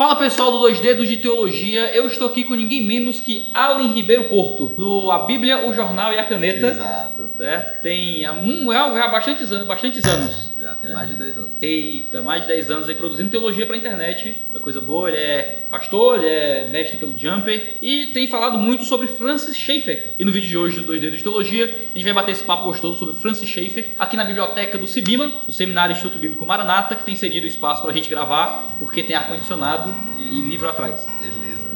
Fala pessoal do Dois Dedos de Teologia, eu estou aqui com ninguém menos que Allen Ribeiro Porto, do A Bíblia, o Jornal e a Caneta. Exato. Certo? Que tem há bastantes anos. Já tem mais de 10 anos. Eita, mais de 10 anos aí produzindo teologia pra internet. É coisa boa, ele é pastor, ele é mestre pelo Jumper e tem falado muito sobre Francis Schaeffer. E no vídeo de hoje do Dois Dedos de Teologia, a gente vai bater esse papo gostoso sobre Francis Schaeffer aqui na biblioteca do CIBIMA, o Seminário Instituto Bíblico Maranata, que tem cedido espaço pra gente gravar, porque tem ar-condicionado e livro atrás. Beleza.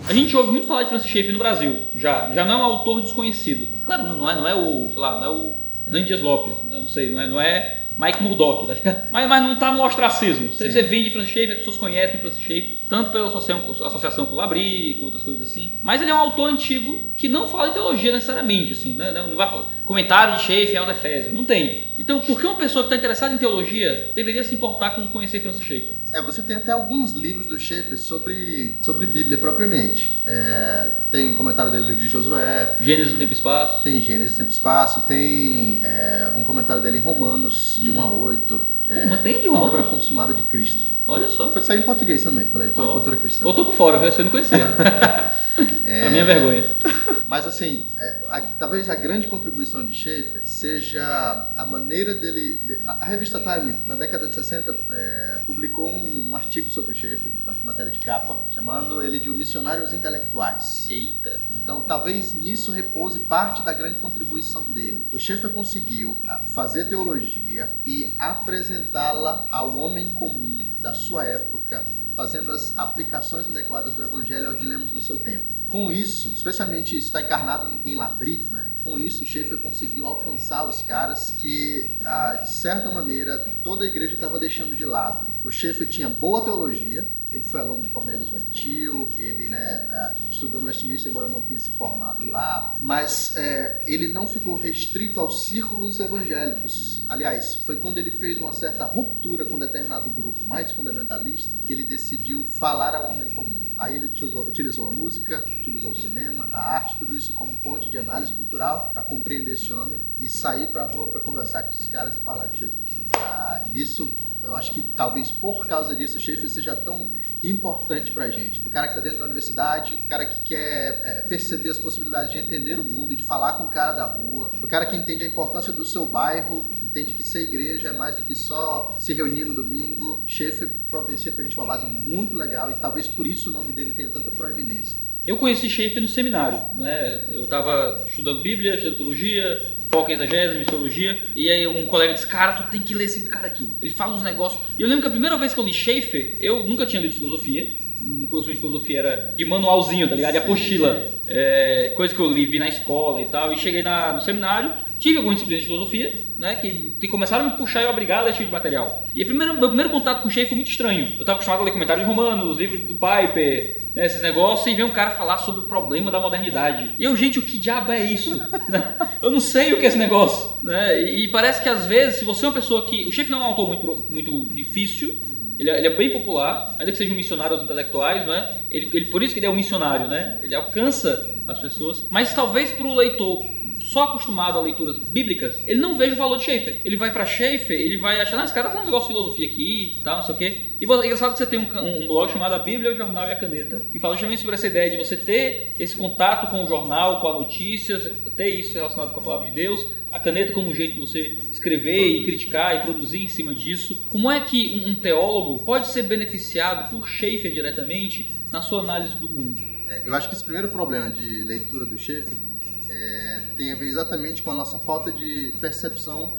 A gente ouve muito falar de Francis Schaeffer no Brasil, já não é um autor desconhecido. Claro, não é o, sei lá, não é o Hernando Dias Lopes, não sei, não é Mike Murdock, tá ligado? Mas não tá no ostracismo. Você vende Francis Schaeffer, as pessoas conhecem Francis Schaeffer, tanto pela associação com o Labri, com outras coisas assim. Mas ele é um autor antigo que não fala em teologia necessariamente, assim, né? Não vai falar comentário de Schaeffer aos Efésios, não tem. Então, por que uma pessoa que está interessada em teologia deveria se importar com conhecer Francis Schaeffer? Você tem até alguns livros do Schaeffer sobre Bíblia propriamente. Tem comentário dele no livro de Josué. Gênesis, Tempo e Espaço. Tem Gênesis, Tempo e Espaço. Tem um comentário dele em Romanos, de 1 a 8. Mas tem de A Romanos? Obra Consumada de Cristo. Olha só. Foi sair em português também, pela editora Cultura Cristã. Eu tô por fora, você não conhecia. Pra minha vergonha. Mas assim, talvez a grande contribuição de Schaeffer seja a maneira dele... A revista Time, na década de 60, publicou um artigo sobre Schaeffer, na matéria de capa, chamando ele de o Missionário aos Intelectuais. Eita. Então talvez nisso repouse parte da grande contribuição dele. O Schaeffer conseguiu fazer teologia e apresentá-la ao homem comum da sua época, fazendo as aplicações adequadas do Evangelho aos dilemas do seu tempo. Com isso, especialmente isso está encarnado em Labri, né? Com isso, Schaeffer conseguiu alcançar os caras que, de certa maneira, toda a igreja estava deixando de lado. O Schaeffer tinha boa teologia, ele foi aluno de Cornelius Van Til, ele estudou no Westminster, embora não tenha se formado lá, mas ele não ficou restrito aos círculos evangélicos. Aliás, foi quando ele fez uma certa ruptura com um determinado grupo mais fundamentalista que ele decidiu falar ao homem comum. Aí ele utilizou a música, utilizou o cinema, a arte, tudo isso como ponte de análise cultural para compreender esse homem e sair para a rua para conversar com esses caras e falar de Jesus. Isso, eu acho que talvez por causa disso o Schaeffer seja tão importante pra gente. Pro cara que tá dentro da universidade, pro cara que quer perceber as possibilidades de entender o mundo e de falar com o cara da rua, pro cara que entende a importância do seu bairro, entende que ser igreja é mais do que só se reunir no domingo. Schaeffer providencia pra gente uma base muito legal e talvez por isso o nome dele tenha tanta proeminência. Eu conheci Schaeffer no seminário, né? Eu estava estudando Bíblia, estudando teologia, foco em exegese, missiologia, e aí um colega disse, cara, tu tem que ler esse cara aqui. Ele fala uns negócios. E eu lembro que a primeira vez que eu li Schaeffer, eu nunca tinha lido filosofia. O curso de filosofia era de manualzinho, tá ligado? De apostila. Coisa que eu vi na escola e tal. E cheguei no seminário, tive algumas disciplinas de filosofia, né? Que começaram a me puxar e eu obrigar a ler esse tipo de material. E meu primeiro contato com o Schaeffer foi muito estranho. Eu tava acostumado a ler comentários de Romanos, livros do Piper, né, esses negócios, e ver um cara falar sobre o problema da modernidade. E eu, gente, o que diabo é isso? Eu não sei o que é esse negócio. Né? E parece que às vezes, se você é uma pessoa que... O Schaeffer não é um autor muito difícil. Ele é bem popular, ainda que seja um missionário aos intelectuais, né? Por isso que ele é um missionário, né? Ele alcança as pessoas. Mas talvez para o leitor só acostumado a leituras bíblicas, ele não veja o valor de Schaeffer. Ele vai para Schaeffer, ele vai achar, esse cara tá falando um negócio de filosofia aqui e tal, não sei o quê. E é engraçado que você tem um blog chamado A Bíblia, o Jornal e a Caneta, que fala justamente sobre essa ideia de você ter esse contato com o jornal, com a notícia, ter isso relacionado com a palavra de Deus, a caneta como um jeito de você escrever e criticar e produzir em cima disso. Como é que um teólogo pode ser beneficiado por Schaeffer diretamente na sua análise do mundo? Eu acho que esse primeiro problema de leitura do Schaeffer tem a ver exatamente com a nossa falta de percepção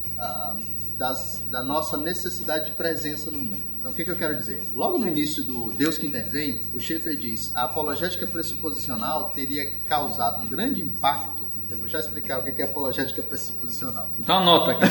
da nossa necessidade de presença no mundo. Então, o que eu quero dizer? Logo no início do Deus que Intervém, o Schaeffer diz: a apologética pressuposicional teria causado um grande impacto. Eu vou já explicar o que é apologética pressuposicional. Então anota aqui.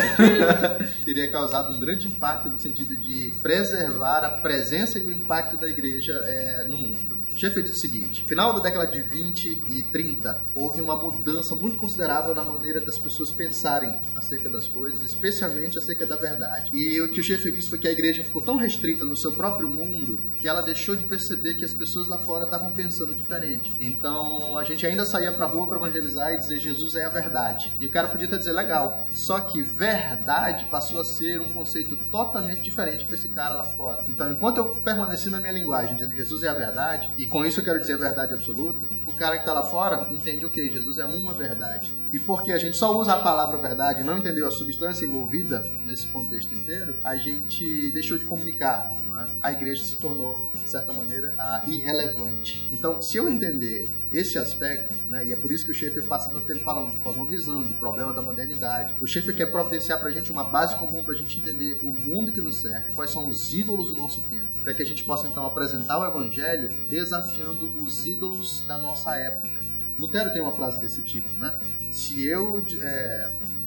Teria causado um grande impacto no sentido de preservar a presença e o impacto da igreja no mundo. Schaeffer diz o seguinte: final da década de 20 e 30, houve uma mudança muito considerável na maneira das pessoas pensarem acerca das coisas, especialmente acerca da verdade. E o que o Schaeffer disse foi que a igreja ficou tão restrita no seu próprio mundo que ela deixou de perceber que as pessoas lá fora estavam pensando diferente. Então a gente ainda saía pra rua para evangelizar e dizer Jesus é a verdade. E o cara podia até dizer, legal. Só que verdade passou a ser um conceito totalmente diferente para esse cara lá fora. Então, enquanto eu permaneci na minha linguagem, dizendo que Jesus é a verdade, e com isso eu quero dizer a verdade absoluta, o cara que está lá fora entende, ok, Jesus é uma verdade. E porque a gente só usa a palavra verdade e não entendeu a substância envolvida nesse contexto inteiro, a gente deixou de comunicar, não é? A igreja se tornou, de certa maneira, irrelevante. Então, se eu entender esse aspecto, né, e é por isso que o Schaeffer passa muito tempo falando de cosmovisão, de problema da modernidade, o Schaeffer quer providenciar pra gente uma base comum pra gente entender o mundo que nos cerca, quais são os ídolos do nosso tempo, para que a gente possa então apresentar o evangelho desafiando os ídolos da nossa época. Lutero tem uma frase desse tipo, né? Se eu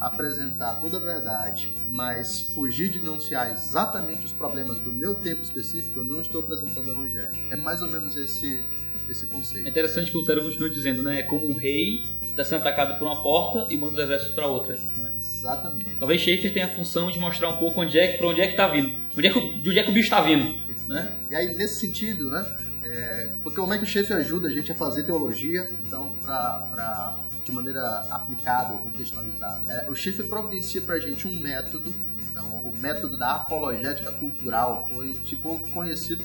apresentar toda a verdade, mas fugir de denunciar exatamente os problemas do meu tempo específico, eu não estou apresentando o evangelho. É mais ou menos esse conceito. É interessante que o Lutero continua dizendo, né? É como um rei está sendo atacado por uma porta e manda os exércitos para outra. Né? Exatamente. Talvez Schaeffer tenha a função de mostrar um pouco para onde é que está vindo. De onde é que o bicho está vindo. Né? E aí, nesse sentido, né? Porque como é que o Schaeffer ajuda a gente a fazer teologia, então, de maneira aplicada ou contextualizada? O Schaeffer providencia para a gente um método. Então, o método da apologética cultural ficou conhecido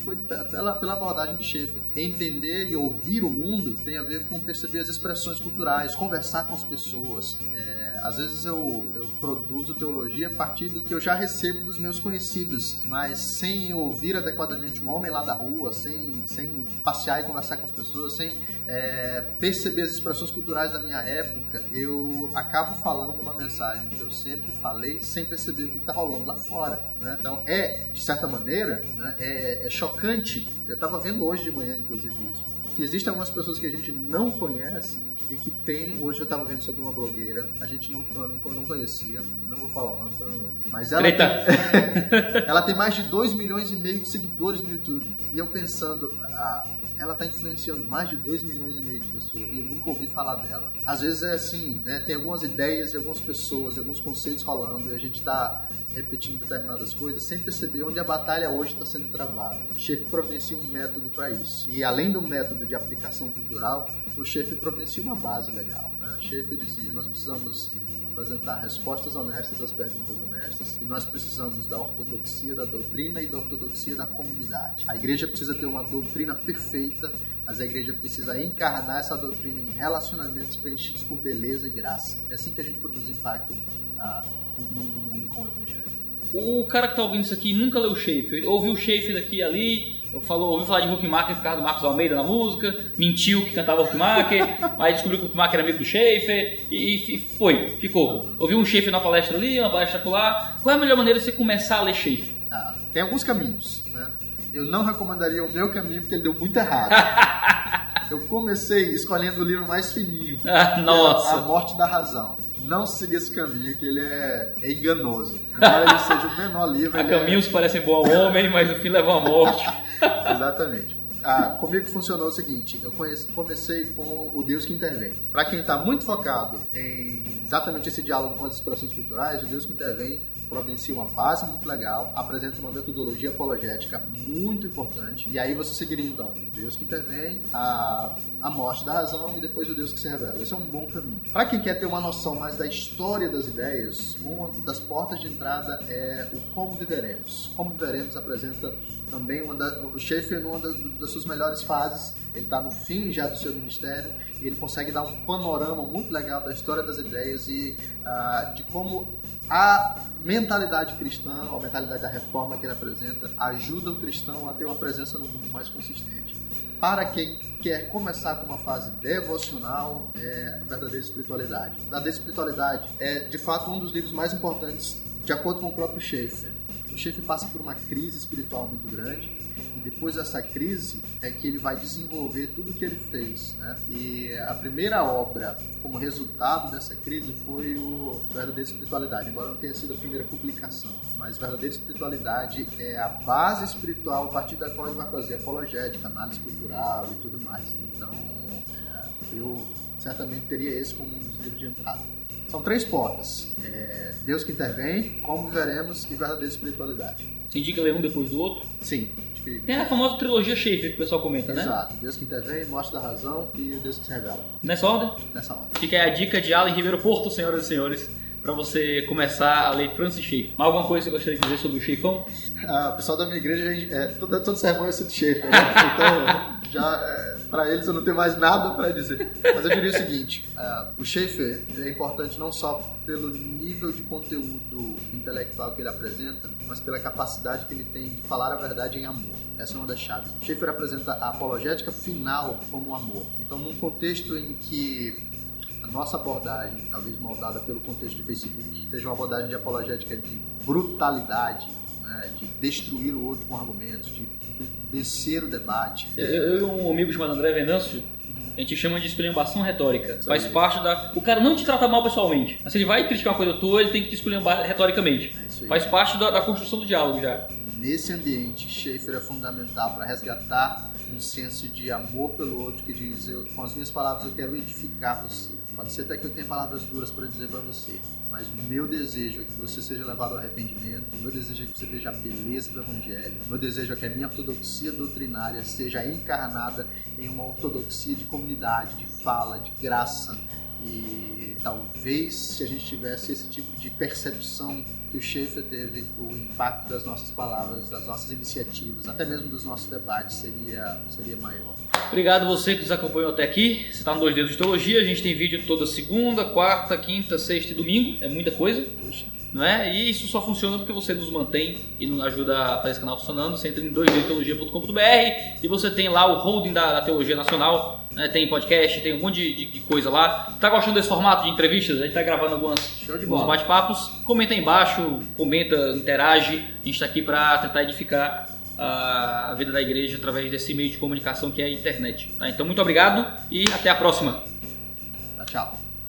pela abordagem de Schaeffer. Entender e ouvir o mundo tem a ver com perceber as expressões culturais, conversar com as pessoas. Às vezes eu produzo teologia a partir do que eu já recebo dos meus conhecidos, mas sem ouvir adequadamente um homem lá da rua, sem passear e conversar com as pessoas, sem perceber as expressões culturais da minha época, eu acabo falando uma mensagem que eu sempre falei sem perceber o que está rolando lá fora, né? Então de certa maneira, né, é chocante. Eu estava vendo hoje de manhã, inclusive, isso, que existem algumas pessoas que a gente não conhece e que tem, hoje eu estava vendo sobre uma blogueira, a gente não conhecia, não vou falar o nome, mas ela tem mais de 2,5 milhões de seguidores no YouTube, e eu pensando, ela está influenciando mais de 2,5 milhões de pessoas e eu nunca ouvi falar dela. Às vezes é assim, né, tem algumas ideias e algumas pessoas e alguns conceitos rolando e a gente está repetindo determinadas coisas sem perceber onde a batalha hoje está sendo travada. O Schaeffer providencia um método para isso. E além do método de aplicação cultural, o Schaeffer providencia uma base legal. Né? Schaeffer dizia, nós precisamos apresentar respostas honestas às perguntas honestas e nós precisamos da ortodoxia da doutrina e da ortodoxia da comunidade. A igreja precisa ter uma doutrina perfeita, mas a igreja precisa encarnar essa doutrina em relacionamentos preenchidos por beleza e graça. É assim que a gente produz impacto no mundo com o evangelho. O cara que está ouvindo isso aqui nunca leu Schaeffer, ouviu o Schaeffer daqui e ali, ouviu falar de Huckmacher por causa do Marcos Almeida na música, mentiu que cantava Huckmacher, aí descobriu que o Huckmacher era amigo do Schaeffer e ficou. Ouviu um Schaeffer na palestra ali, uma palestra lá. Qual é a melhor maneira de você começar a ler Schaeffer? Tem alguns caminhos, né? Eu não recomendaria o meu caminho porque ele deu muito errado. Eu comecei escolhendo o livro mais fininho, nossa. A Morte da Razão. Não siga esse caminho, que ele é enganoso. Embora ele seja o menor livro... Há caminhos que parecem bom ao homem, mas no fim levam à morte. Exatamente. Comigo funcionou o seguinte, eu comecei com o Deus que Intervém. Para quem está muito focado em exatamente esse diálogo com as expressões culturais, o Deus que Intervém providencia uma base muito legal, apresenta uma metodologia apologética muito importante, e aí você seguiria então o Deus que Intervém, a Morte da Razão e depois o Deus que se revela. Esse é um bom caminho. Para quem quer ter uma noção mais da história das ideias, uma das portas de entrada é o Como Viveremos. Como Viveremos apresenta também o Schaeffer numa das suas melhores fases. Ele está no fim já do seu ministério e ele consegue dar um panorama muito legal da história das ideias e de como a mentalidade cristã, ou a mentalidade da reforma que ele apresenta, ajuda o cristão a ter uma presença no mundo mais consistente. Para quem quer começar com uma fase devocional, a verdadeira espiritualidade. A verdadeira espiritualidade é, de fato, um dos livros mais importantes, de acordo com o próprio Schaeffer. O Schaeffer passa por uma crise espiritual muito grande e depois dessa crise é que ele vai desenvolver tudo o que ele fez, né? E a primeira obra como resultado dessa crise foi o Verdadeira Espiritualidade, embora não tenha sido a primeira publicação, mas Verdadeira Espiritualidade é a base espiritual a partir da qual ele vai fazer apologética, análise cultural e tudo mais. Então, eu certamente teria esse como um dos livros de entrada. São 3 portas. Deus que intervém, como viveremos e verdadeira espiritualidade. Você indica ler um depois do outro? Sim. Tem a famosa trilogia Schaeffer que o pessoal comenta, né? Exato. Deus que intervém, mostra da razão e o Deus que se revela. Nessa ordem? Nessa ordem. Fica aí a dica de Allen Ribeiro Porto, senhoras e senhores, para você começar a ler Francis Schaeffer. Mais alguma coisa que você gostaria de dizer sobre o Schaeffão? O pessoal da minha igreja, todo sermão é sobre Schaeffer, né? Então, para eles eu não tenho mais nada para dizer. Mas eu diria o seguinte, o Schaeffer é importante não só pelo nível de conteúdo intelectual que ele apresenta, mas pela capacidade que ele tem de falar a verdade em amor. Essa é uma das chaves. Schaeffer apresenta a apologética final como amor. Então, num contexto em que a nossa abordagem, talvez moldada pelo contexto de Facebook, seja uma abordagem de apologética de brutalidade, né, de destruir o outro com argumentos, de vencer o debate. Eu e um amigo chamado André Venâncio, a gente chama de esculhambação retórica. Faz parte da... O cara não te trata mal pessoalmente, mas se ele vai criticar uma coisa tua, ele tem que te esculhambar retoricamente. Faz parte da construção do diálogo já. Nesse ambiente, Schaeffer é fundamental para resgatar um senso de amor pelo outro que diz, com as minhas palavras eu quero edificar você. Pode ser até que eu tenha palavras duras para dizer para você, mas o meu desejo é que você seja levado ao arrependimento, o meu desejo é que você veja a beleza do Evangelho, o meu desejo é que a minha ortodoxia doutrinária seja encarnada em uma ortodoxia de comunidade, de fala, de graça. E talvez se a gente tivesse esse tipo de percepção que o Schaeffer teve, o impacto das nossas palavras, das nossas iniciativas, até mesmo dos nossos debates seria maior. Obrigado a você que nos acompanhou até aqui. Você está no 2 Dedos de Teologia, a gente tem vídeo toda segunda, quarta, quinta, sexta e domingo, é muita coisa. Não é? E isso só funciona porque você nos mantém e nos ajuda a fazer esse canal funcionando. Você entra em 2dteologia.com.br e você tem lá o holding da Teologia Nacional, né? Tem podcast, tem um monte de coisa lá. Tá gostando desse formato de entrevistas? A gente tá gravando alguns bate-papos. Comenta aí embaixo, comenta, interage. A gente tá aqui para tentar edificar a vida da igreja através desse meio de comunicação que é a internet. Tá? Então muito obrigado e até a próxima. Tchau.